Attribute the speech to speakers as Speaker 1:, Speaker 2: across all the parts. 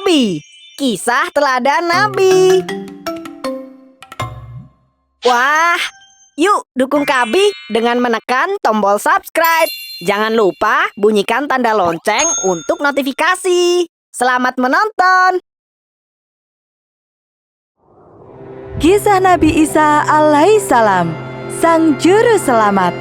Speaker 1: Nabi. Kisah teladan Nabi. Wah, yuk dukung Kabi dengan menekan tombol subscribe. Jangan lupa bunyikan tanda lonceng untuk notifikasi. Selamat menonton.
Speaker 2: Kisah Nabi Isa alaihissalam, Sang Juru Selamat.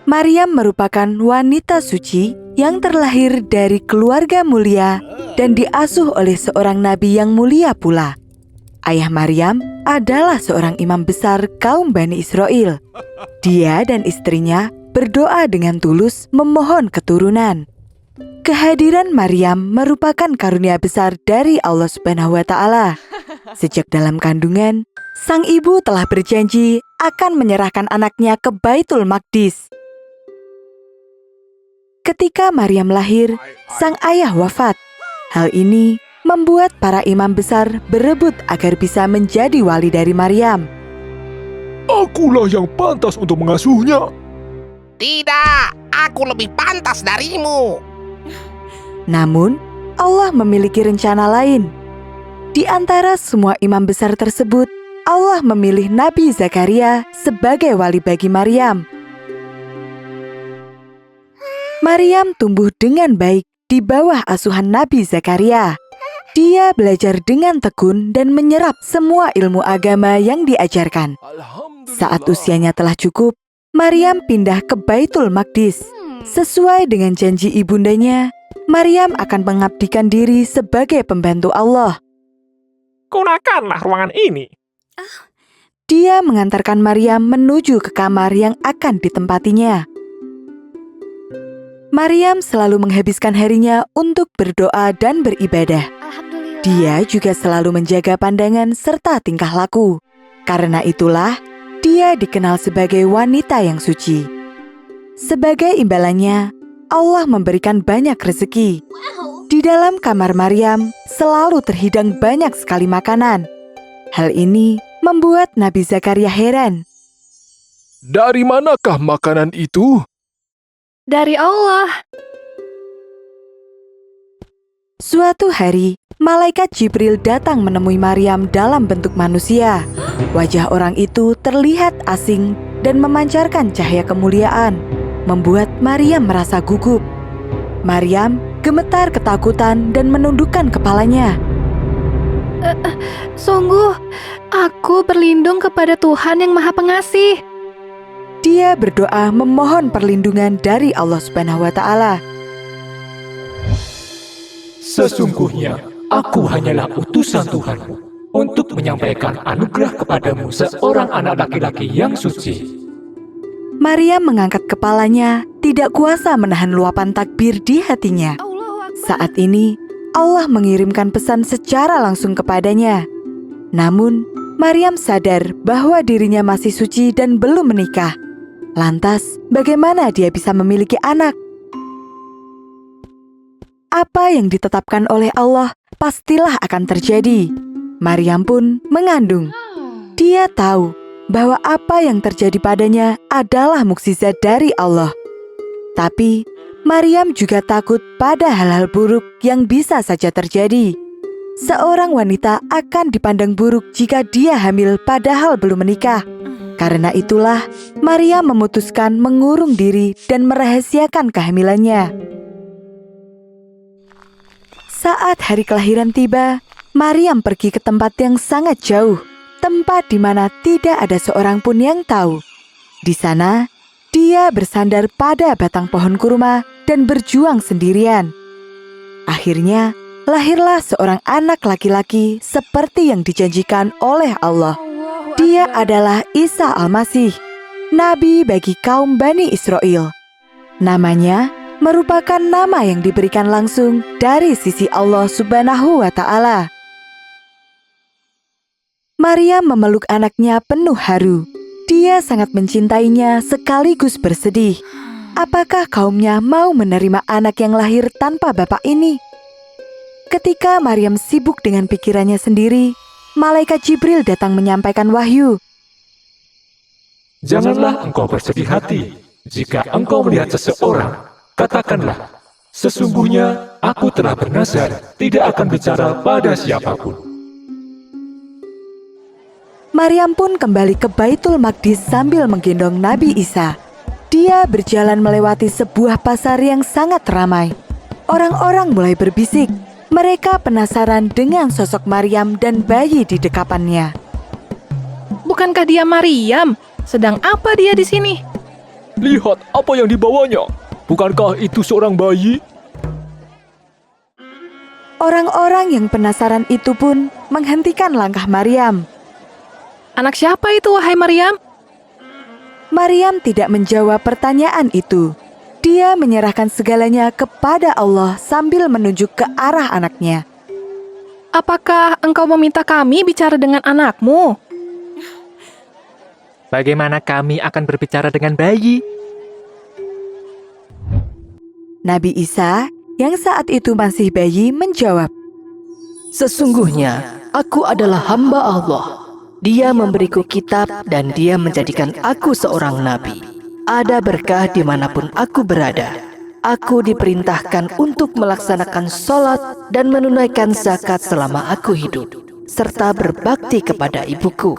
Speaker 2: Maryam merupakan wanita suci yang terlahir dari keluarga mulia dan diasuh oleh seorang nabi yang mulia pula. Ayah Maryam adalah seorang imam besar kaum Bani Israel. Dia dan istrinya berdoa dengan tulus memohon keturunan. Kehadiran Maryam merupakan karunia besar dari Allah Subhanahu wa Ta'ala. Sejak dalam kandungan, sang ibu telah berjanji akan menyerahkan anaknya ke Baitul Maqdis. Ketika Maryam lahir, sang ayah wafat. Hal ini membuat para imam besar berebut agar bisa menjadi wali dari Maryam.
Speaker 3: Akulah yang pantas untuk mengasuhnya.
Speaker 4: Tidak, aku lebih pantas darimu.
Speaker 2: Namun, Allah memiliki rencana lain. Di antara semua imam besar tersebut, Allah memilih Nabi Zakaria sebagai wali bagi Maryam. Maryam tumbuh dengan baik di bawah asuhan Nabi Zakaria. Dia belajar dengan tekun dan menyerap semua ilmu agama yang diajarkan. Saat usianya telah cukup, Maryam pindah ke Baitul Maqdis. Sesuai dengan janji ibundanya, Maryam akan mengabdikan diri sebagai pembantu Allah.
Speaker 3: Gunakanlah ruangan ini.
Speaker 2: Dia mengantarkan Maryam menuju ke kamar yang akan ditempatinya. Maryam selalu menghabiskan harinya untuk berdoa dan beribadah. Dia juga selalu menjaga pandangan serta tingkah laku. Karena itulah, dia dikenal sebagai wanita yang suci. Sebagai imbalannya, Allah memberikan banyak rezeki. Di dalam kamar Maryam selalu terhidang banyak sekali makanan. Hal ini membuat Nabi Zakaria heran.
Speaker 3: Dari manakah makanan itu?
Speaker 5: Dari Allah.
Speaker 2: Suatu hari, malaikat Jibril datang menemui Maryam dalam bentuk manusia. Wajah orang itu terlihat asing dan memancarkan cahaya kemuliaan, membuat Maryam merasa gugup. Maryam gemetar ketakutan dan menundukkan kepalanya.
Speaker 5: Sungguh, aku berlindung kepada Tuhan yang Maha Pengasih.
Speaker 2: Dia berdoa memohon perlindungan dari Allah Subhanahu wa Ta'ala.
Speaker 6: Sesungguhnya, aku hanyalah utusan Tuhanmu untuk menyampaikan anugerah kepadamu seorang anak laki-laki yang suci.
Speaker 2: Maryam mengangkat kepalanya, tidak kuasa menahan luapan takbir di hatinya. Saat ini, Allah mengirimkan pesan secara langsung kepadanya. Namun, Maryam sadar bahwa dirinya masih suci dan belum menikah. Lantas, bagaimana dia bisa memiliki anak? Apa yang ditetapkan oleh Allah pastilah akan terjadi. Maryam pun mengandung. Dia tahu bahwa apa yang terjadi padanya adalah mukjizat dari Allah. Tapi, Maryam juga takut pada hal-hal buruk yang bisa saja terjadi. Seorang wanita akan dipandang buruk jika dia hamil padahal belum menikah. Karena itulah, Maryam memutuskan mengurung diri dan merahasiakan kehamilannya. Saat hari kelahiran tiba, Maryam pergi ke tempat yang sangat jauh, tempat di mana tidak ada seorang pun yang tahu. Di sana, dia bersandar pada batang pohon kurma dan berjuang sendirian. Akhirnya, lahirlah seorang anak laki-laki seperti yang dijanjikan oleh Allah. Dia adalah Isa Al-Masih, Nabi bagi kaum Bani Israel. Namanya merupakan nama yang diberikan langsung dari sisi Allah Subhanahu wa Ta'ala. Maryam memeluk anaknya penuh haru. Dia sangat mencintainya sekaligus bersedih. Apakah kaumnya mau menerima anak yang lahir tanpa bapak ini? Ketika Maryam sibuk dengan pikirannya sendiri, malaikat Jibril datang menyampaikan wahyu.
Speaker 6: Janganlah engkau bersedih hati. Jika engkau melihat seseorang, katakanlah, Sesungguhnya aku telah bernazar tidak akan bicara pada siapapun.
Speaker 2: Maryam pun kembali ke Baitul Maqdis sambil menggendong Nabi Isa. Dia berjalan melewati sebuah pasar yang sangat ramai. Orang-orang mulai berbisik. Mereka penasaran dengan sosok Maryam dan bayi di dekapannya.
Speaker 5: Bukankah dia Maryam? Sedang apa dia di sini?
Speaker 3: Lihat apa yang dibawanya. Bukankah itu seorang bayi?
Speaker 2: Orang-orang yang penasaran itu pun menghentikan langkah Maryam.
Speaker 5: Anak siapa itu, wahai Maryam?
Speaker 2: Maryam tidak menjawab pertanyaan itu. Dia menyerahkan segalanya kepada Allah sambil menunjuk ke arah anaknya.
Speaker 5: Apakah engkau meminta kami bicara dengan anakmu?
Speaker 6: Bagaimana kami akan berbicara dengan bayi?
Speaker 2: Nabi Isa yang saat itu masih bayi menjawab,
Speaker 1: Sesungguhnya, aku adalah hamba Allah. Dia memberiku kitab dan dia menjadikan aku seorang nabi. Ada berkah dimanapun aku berada. Aku diperintahkan untuk melaksanakan sholat dan menunaikan zakat selama aku hidup, serta berbakti kepada ibuku.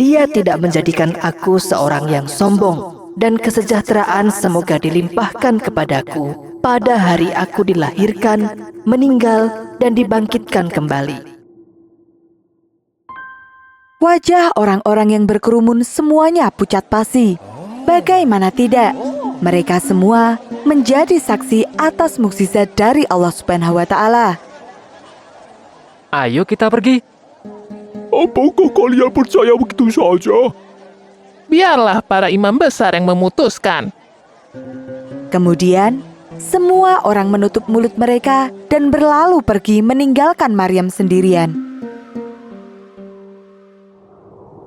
Speaker 1: Dia tidak menjadikan aku seorang yang sombong, dan kesejahteraan semoga dilimpahkan kepadaku pada hari aku dilahirkan, meninggal, dan dibangkitkan kembali.
Speaker 2: wajah orang-orang yang berkerumun semuanya pucat pasi. Bagaimana tidak, mereka semua menjadi saksi atas mukjizat dari Allah Subhanahu wa Ta'ala.
Speaker 6: Ayo kita pergi.
Speaker 3: Apakah kalian percaya begitu saja?
Speaker 7: Biarlah para imam besar yang memutuskan.
Speaker 2: Kemudian, semua orang menutup mulut mereka dan berlalu pergi meninggalkan Maryam sendirian.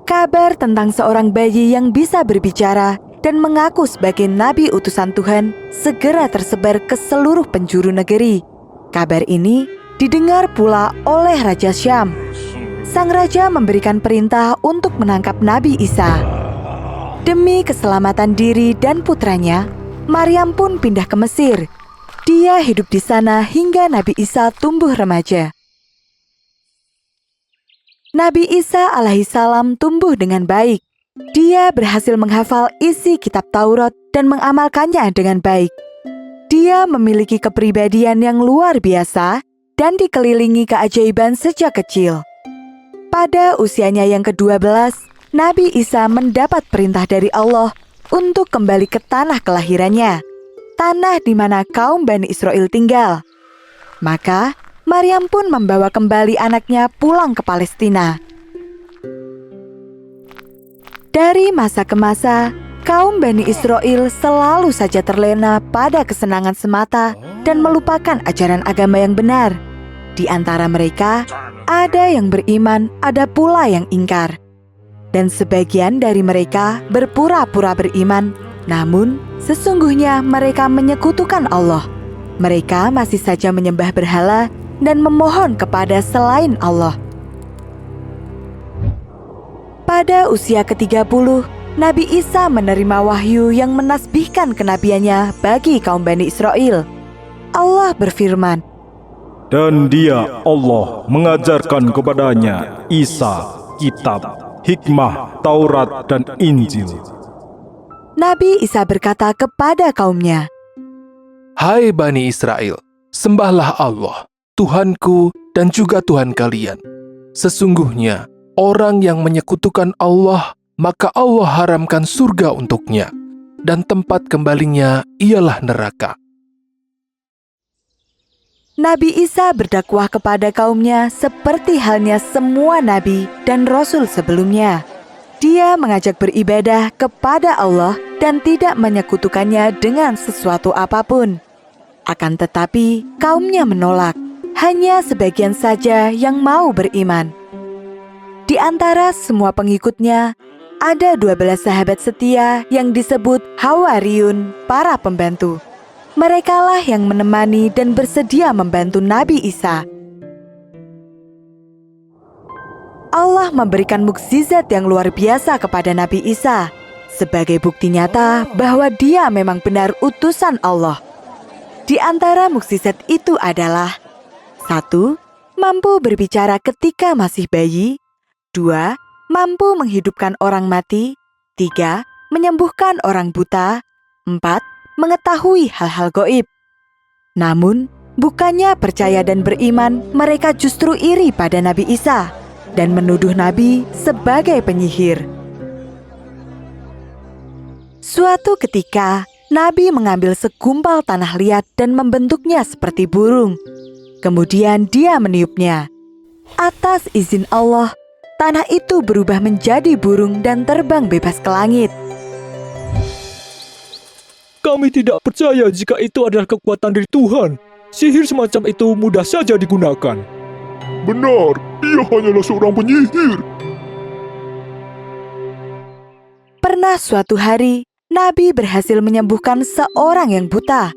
Speaker 2: Kabar tentang seorang bayi yang bisa berbicara dan mengaku sebagai nabi utusan Tuhan segera tersebar ke seluruh penjuru negeri. Kabar ini didengar pula oleh Raja Syam. Sang raja memberikan perintah untuk menangkap Nabi Isa. Demi keselamatan diri dan putranya, Maryam pun pindah ke Mesir. Dia hidup di sana hingga Nabi Isa tumbuh remaja. Nabi Isa alaihissalam tumbuh dengan baik. Dia berhasil menghafal isi kitab Taurat dan mengamalkannya dengan baik. Dia memiliki kepribadian yang luar biasa dan dikelilingi keajaiban sejak kecil. Pada usianya yang ke-12, Nabi Isa mendapat perintah dari Allah untuk kembali ke tanah kelahirannya, tanah di mana kaum Bani Israel tinggal. Maka, Maryam pun membawa kembali anaknya pulang ke Palestina. Dari masa ke masa, kaum Bani Israel selalu saja terlena pada kesenangan semata dan melupakan ajaran agama yang benar. Di antara mereka, ada yang beriman, ada pula yang ingkar. Dan sebagian dari mereka berpura-pura beriman, namun sesungguhnya mereka menyekutukan Allah. Mereka masih saja menyembah berhala dan memohon kepada selain Allah. Pada usia ke-30, Nabi Isa menerima wahyu yang menasbihkan kenabiannya bagi kaum Bani Israel. Allah berfirman,
Speaker 8: Dan dia, Allah, mengajarkan kepadanya Isa, kitab, hikmah, Taurat, dan Injil.
Speaker 2: Nabi Isa berkata kepada kaumnya,
Speaker 3: Hai Bani Israel, sembahlah Allah, Tuhanku dan juga Tuhan kalian. Sesungguhnya, orang yang menyekutukan Allah, maka Allah haramkan surga untuknya, dan tempat kembalinya ialah neraka.
Speaker 2: Nabi Isa berdakwah kepada kaumnya seperti halnya semua nabi dan rasul sebelumnya. Dia mengajak beribadah kepada Allah dan tidak menyekutukannya dengan sesuatu apapun. Akan tetapi, kaumnya menolak. Hanya sebagian saja yang mau beriman. Di antara semua pengikutnya, ada 12 sahabat setia yang disebut Hawariyun, para pembantu. Merekalah yang menemani dan bersedia membantu Nabi Isa. Allah memberikan mukjizat yang luar biasa kepada Nabi Isa sebagai bukti nyata bahwa dia memang benar utusan Allah. Di antara mukjizat itu adalah 1. Mampu berbicara ketika masih bayi. 2. Mampu menghidupkan orang mati. 3. Menyembuhkan orang buta. 4. Mengetahui hal-hal gaib. Namun, bukannya percaya dan beriman, mereka justru iri pada Nabi Isa dan menuduh Nabi sebagai penyihir. Suatu ketika, Nabi mengambil segumpal tanah liat dan membentuknya seperti burung. Kemudian dia meniupnya. Atas izin Allah, tanah itu berubah menjadi burung dan terbang bebas ke langit.
Speaker 6: Kami tidak percaya jika itu adalah kekuatan dari Tuhan. Sihir semacam itu mudah saja digunakan.
Speaker 8: Benar, dia hanyalah seorang penyihir.
Speaker 2: Pernah suatu hari, Nabi berhasil menyembuhkan seorang yang buta.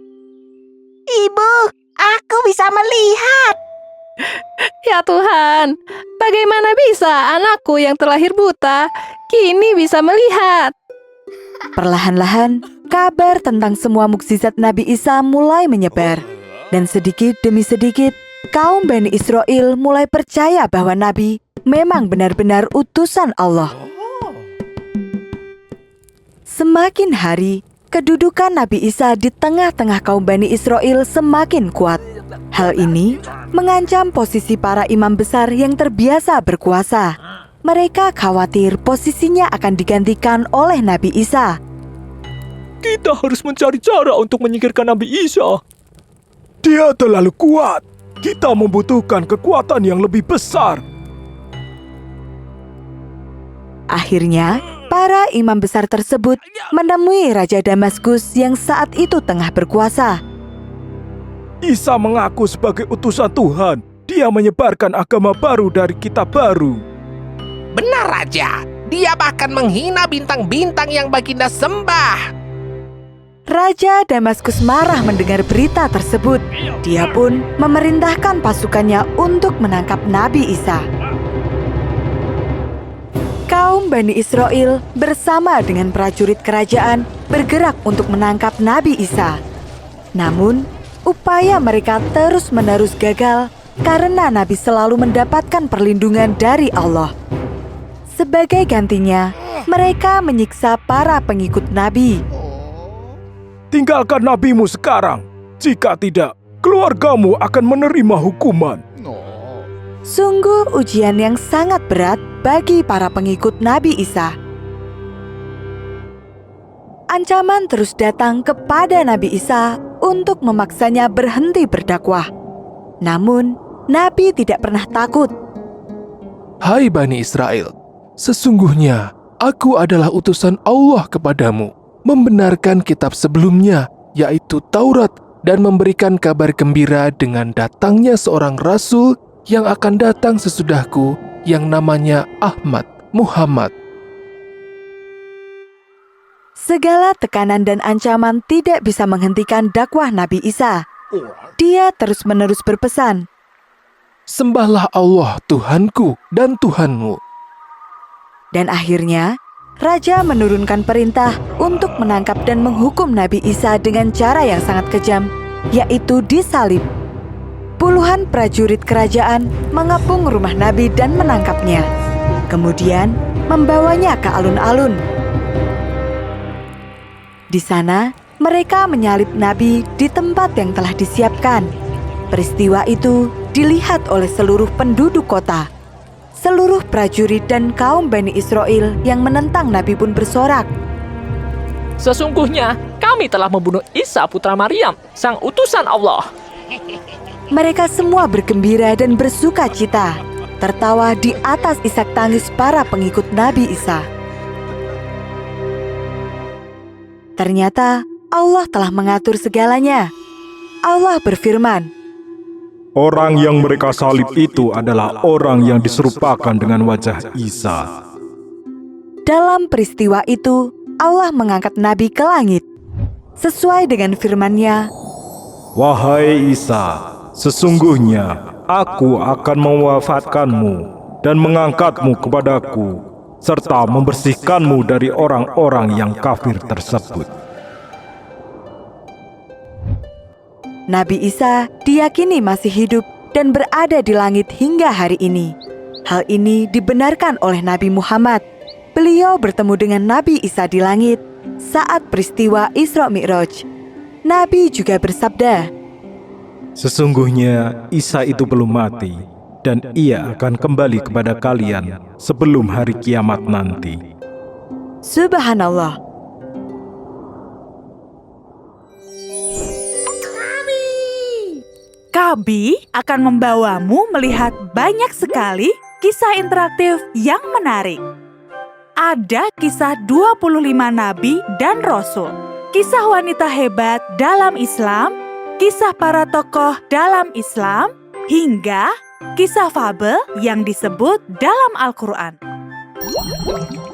Speaker 9: Ibu, aku bisa melihat.
Speaker 5: Ya Tuhan, bagaimana bisa anakku yang terlahir buta kini bisa melihat?
Speaker 2: Perlahan-lahan, kabar tentang semua mukjizat Nabi Isa mulai menyebar. Dan sedikit demi sedikit, kaum Bani Israel mulai percaya bahwa Nabi memang benar-benar utusan Allah. Semakin hari, kedudukan Nabi Isa di tengah-tengah kaum Bani Israel semakin kuat. Hal ini mengancam posisi para imam besar yang terbiasa berkuasa. Mereka khawatir posisinya akan digantikan oleh Nabi Isa.
Speaker 6: Kita harus mencari cara untuk menyingkirkan Nabi Isa.
Speaker 8: Dia terlalu kuat. Kita membutuhkan kekuatan yang lebih besar.
Speaker 2: Akhirnya, para imam besar tersebut menemui Raja Damaskus yang saat itu tengah berkuasa.
Speaker 8: Isa mengaku sebagai utusan Tuhan. Dia menyebarkan agama baru dari kitab baru.
Speaker 4: Benar, Raja. Dia bahkan menghina bintang-bintang yang Baginda sembah.
Speaker 2: Raja Damaskus marah mendengar berita tersebut. Dia pun memerintahkan pasukannya untuk menangkap Nabi Isa. Kaum Bani Israel bersama dengan prajurit kerajaan bergerak untuk menangkap Nabi Isa. Namun, upaya mereka terus-menerus gagal karena Nabi selalu mendapatkan perlindungan dari Allah. Sebagai gantinya, mereka menyiksa para pengikut Nabi.
Speaker 8: Tinggalkan nabimu sekarang. Jika tidak, keluargamu akan menerima hukuman.
Speaker 2: Sungguh ujian yang sangat berat bagi para pengikut Nabi Isa. Ancaman terus datang kepada Nabi Isa untuk memaksanya berhenti berdakwah. Namun, Nabi tidak pernah takut.
Speaker 3: Hai Bani Israel, sesungguhnya aku adalah utusan Allah kepadamu, membenarkan kitab sebelumnya, yaitu Taurat, dan memberikan kabar gembira dengan datangnya seorang rasul yang akan datang sesudahku, yang namanya Ahmad Muhammad.
Speaker 2: Segala tekanan dan ancaman tidak bisa menghentikan dakwah Nabi Isa. Dia terus-menerus berpesan,
Speaker 3: Sembahlah Allah Tuhanku dan Tuhanmu.
Speaker 2: dan akhirnya Raja menurunkan perintah untuk menangkap dan menghukum Nabi Isa dengan cara yang sangat kejam, yaitu disalib. Puluhan prajurit kerajaan mengepung rumah Nabi dan menangkapnya. Kemudian membawanya ke alun-alun. Di sana, mereka menyalib Nabi di tempat yang telah disiapkan. Peristiwa itu dilihat oleh seluruh penduduk kota. Seluruh prajurit dan kaum Bani Israel yang menentang Nabi pun bersorak.
Speaker 10: Sesungguhnya kami telah membunuh Isa putra Maryam, sang utusan Allah.
Speaker 2: Mereka semua bergembira dan bersuka cita, tertawa di atas isak tangis para pengikut Nabi Isa. Ternyata Allah telah mengatur segalanya. Allah berfirman,
Speaker 8: Orang yang mereka salib itu adalah orang yang diserupakan dengan wajah Isa.
Speaker 2: dalam peristiwa itu Allah mengangkat Nabi ke langit. Sesuai dengan firman-Nya,
Speaker 8: Wahai Isa, sesungguhnya aku akan mewafatkanmu dan mengangkatmu kepadaku, serta membersihkanmu dari orang-orang yang kafir tersebut.
Speaker 2: Nabi Isa diyakini masih hidup dan berada di langit hingga hari ini. Hal ini dibenarkan oleh Nabi Muhammad. Beliau bertemu dengan Nabi Isa di langit saat peristiwa Isra Mi'raj. Nabi juga bersabda,
Speaker 8: Sesungguhnya Isa itu belum mati, dan ia akan kembali kepada kalian sebelum hari kiamat nanti.
Speaker 2: Subhanallah.
Speaker 11: Kabi akan membawamu melihat banyak sekali kisah interaktif yang menarik. Ada kisah 25 nabi dan rasul, kisah wanita hebat dalam Islam, kisah para tokoh dalam Islam, hingga kisah fabel yang disebut dalam Al-Quran.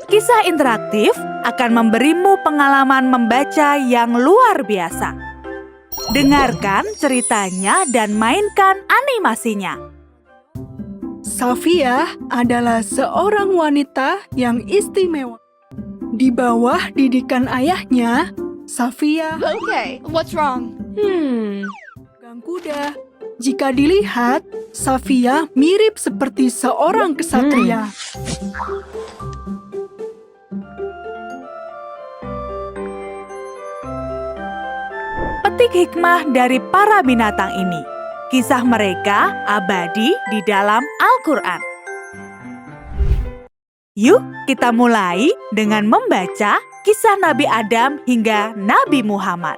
Speaker 11: Kisah interaktif akan memberimu pengalaman membaca yang luar biasa. Dengarkan ceritanya dan mainkan animasinya.
Speaker 12: Safiyah adalah seorang wanita yang istimewa. Di bawah didikan ayahnya, Safiyah
Speaker 5: What's wrong?
Speaker 12: pegang kuda. Jika dilihat, Safiyah mirip seperti seorang kesatria.
Speaker 11: Petik hikmah dari para binatang ini. Kisah mereka abadi di dalam Al-Quran. Yuk kita mulai dengan membaca kisah Nabi Adam hingga Nabi Muhammad.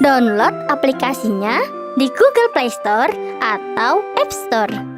Speaker 13: Download aplikasinya di Google Play Store atau App Store.